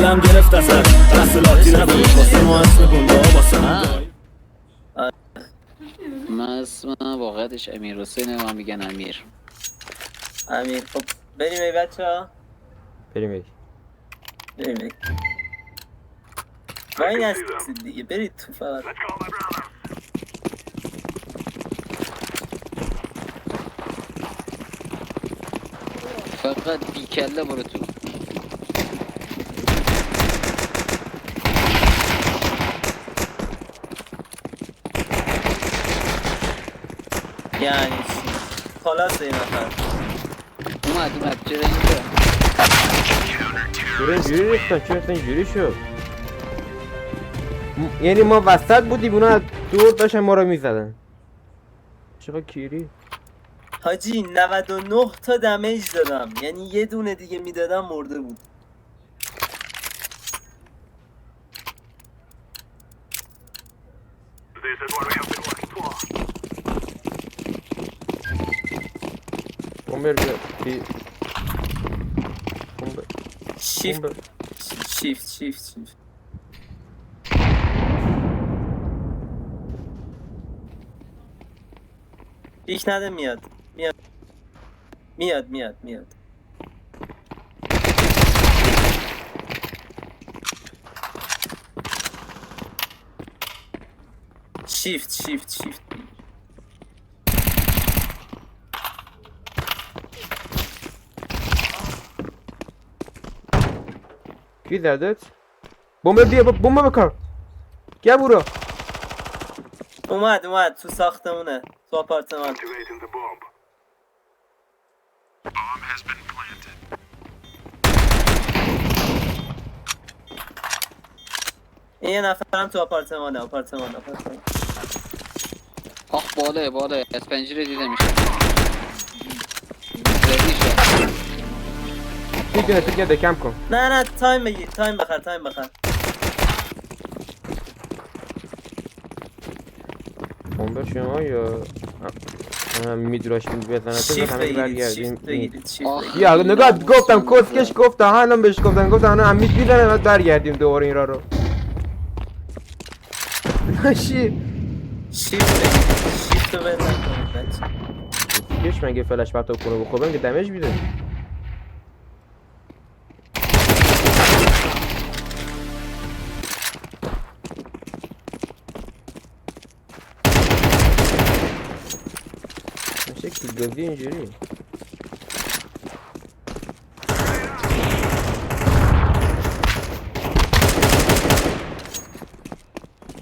دلم گرفت اصلا تحصیلاتی نبود واسه ما اسم گنده ها واسه من اسم واقعیتش امیر حسینه، من میگن امیر. خب بریم ای بچه ها بریم بریم وای نستید دیگه برید تو فقط فقط بیکله برو تو. یعنی چی؟ خلاص این نفر اومد چرا اینجا؟ چرا اینجوری ریختن؟ چرا اصلا اینجوری شد؟ یعنی ما وسط بودیم اونا از دور داشتن ما رو میزدن. چقدر کیری؟ حاجی 99 تا دمیج دادم، یعنی یه دونه دیگه میدادم مرده بود. بومبر بیا بومبر شیفت پیک نده میاد شیفت کی زدت؟ بومبر بیا بومبر بکار گه برو اومد تو ساختمونه تو آپارتمان این یه نفرم تو آپارتمانه آخ بالا از پنجره دیده میشه. ریدی شد. پیک نده کم کن. نه تایم بگیر تایم بخر بومبر شما یا میدراش بزنه همه برگردیم. یا نگاه گفتم کسکش گفتم حالا بهش گفتم انا امید میزنه بعد برگردیم دوباره این را رو. شیفت رو بزن کش مگه فلش پرتو کنه بخوبم که دمیج میده. میشه کیلگازی اینجوری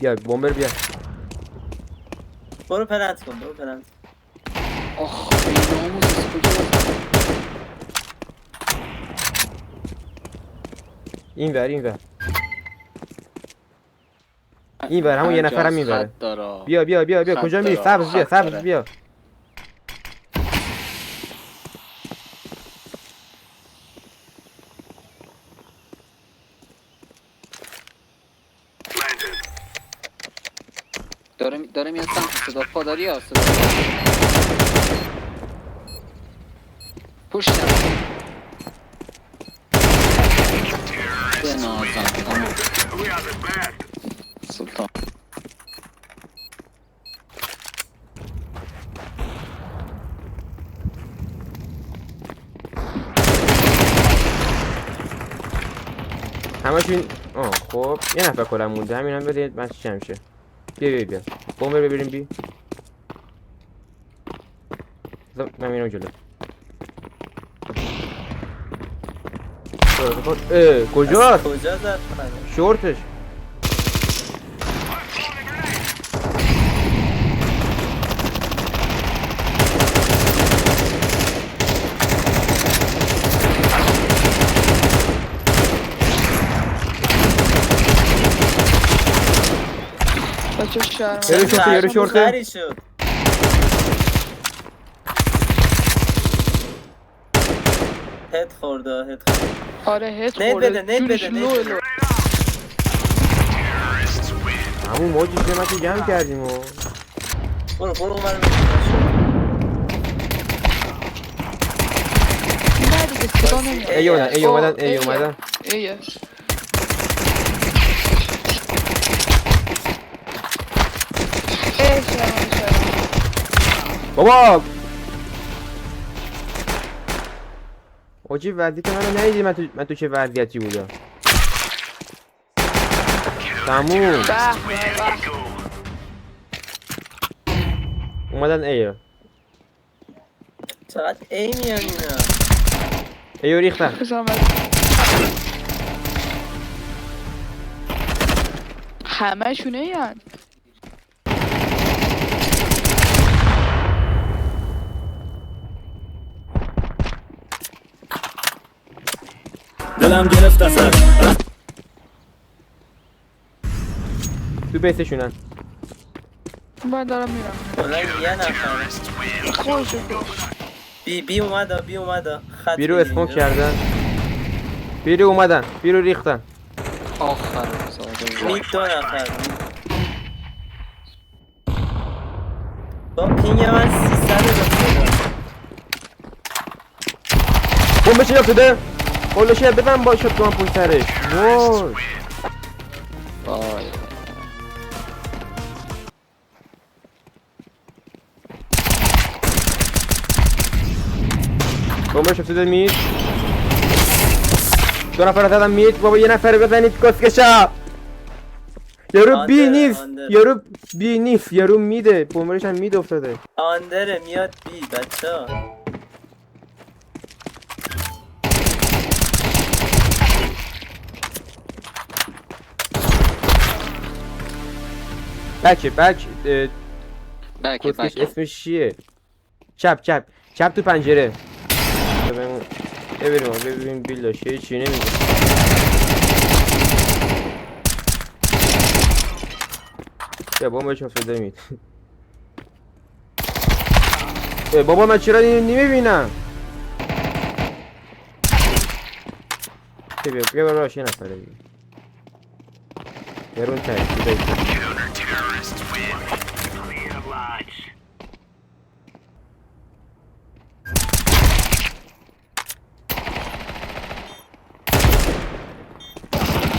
بیا بومبر بیا برو پلنت کن آخ بیناموز از کجا؟ این ور همون یه نفرم این وره. بیا کجا میری؟ سبز بیا داره میاد سمت صدا پادری ها صدا پوش نمید به نازم سلطان همشون خب یه نفر کلم مونده همین هم بده من چی میشه. بیا بومبر ببریم بی من میرم جلو. کجاست؟ کجا زد؟ شورتش یارو شورته شد. هد خورده آره هد خورده نید بده همون ما جیمتی جمع کردیم و برو نه دیگه صدا نمیاد. ای اومدن ایه بابا آجی وضعیت منو ندیدی من تو چه وضعیتی بودم تموم به به اومدن ایو چقدر ای میان اینا. ایو ریختن بزن همه شونه یان دلم گرفت اثر تو بیسشونن من دارم میرم کلا یه نفر. خوش بی اومده خط بیرو بگیر اسموک اینجا. کردن بیرو اومدن بیرو ریختن آخر ساده مید 2 نفر با پینگ من 300 بخدا. بومبش افتاده قولشه بزن با شد کنم پوی سرش وای وای بومبش افتاده مید 2 نفر زدن مید بابا یه نفر بزنید کسکشا یارو بی آندر، نیست آندر. یارو بی نیست یارو میده بومبرش هم مید افتاده آندره میاد بی بچه ها. بک بک کسکش بک اسمش چیه چپ تو پنجره ببین بیلداشه چی نمیگه یا بومبش افتاده مید بابا من چرا نمیبینم بیا براش یه نفره دیگه یارون تایی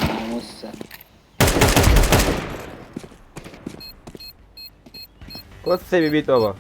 ناموسه کسه ببید بابا